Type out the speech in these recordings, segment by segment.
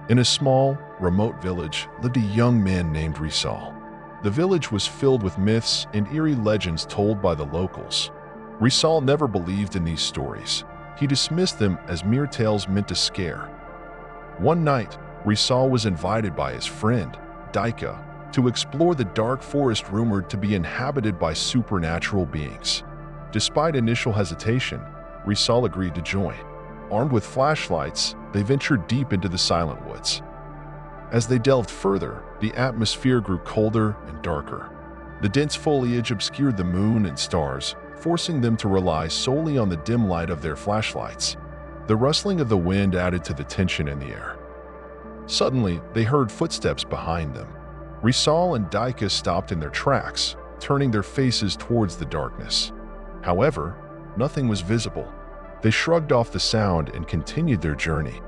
In a small, remote village lived a young man named Risal. The village was filled with myths and eerie legends told by the locals. Risal never believed in these stories. He dismissed them as mere tales meant to scare. One night, Risal was invited by his friend, Daika, to explore the dark forest rumored to be inhabited by supernatural beings. Despite initial hesitation, Risal agreed to join. Armed with flashlights, they ventured deep into the silent woods. As they delved further, the atmosphere grew colder and darker. The dense foliage obscured the moon and stars, forcing them to rely solely on the dim light of their flashlights. The rustling of the wind added to the tension in the air. Suddenly, they heard footsteps behind them. Risal and Daika stopped in their tracks, turning their faces towards the darkness. However, nothing was visible. They shrugged off the sound and continued their journey.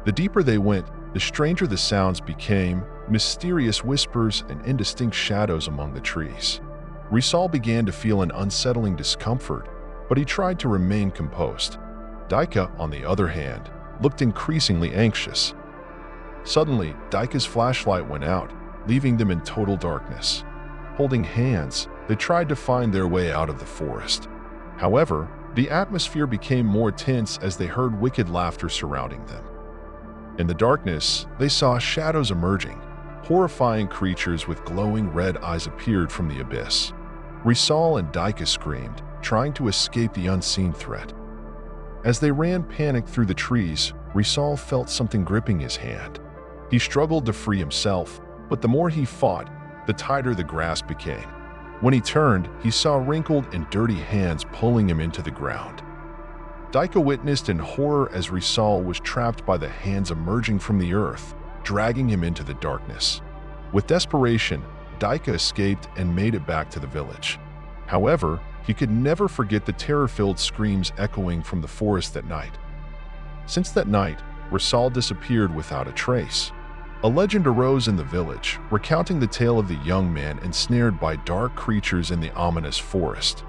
The deeper they went, the stranger the sounds became, mysterious whispers and indistinct shadows among the trees. Risal began to feel an unsettling discomfort, but he tried to remain composed. Daika, on the other hand, looked increasingly anxious. Suddenly, Daika's flashlight went out, leaving them in total darkness. Holding hands, they tried to find their way out of the forest. However, the atmosphere became more tense as they heard wicked laughter surrounding them. In the darkness, they saw shadows emerging. Horrifying creatures with glowing red eyes appeared from the abyss. Risal and Daika screamed, trying to escape the unseen threat. As they ran panicked through the trees, Risal felt something gripping his hand. He struggled to free himself, but the more he fought, the tighter the grasp became. When he turned, he saw wrinkled and dirty hands pulling him into the ground. Daika witnessed in horror as Risal was trapped by the hands emerging from the earth, dragging him into the darkness. With desperation, Daika escaped and made it back to the village. However, he could never forget the terror-filled screams echoing from the forest that night. Since that night, Risal disappeared without a trace. A legend arose in the village, recounting the tale of the young man ensnared by dark creatures in the ominous forest.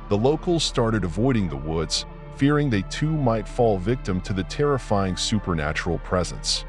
The locals started avoiding the woods, fearing they too might fall victim to the terrifying supernatural presence.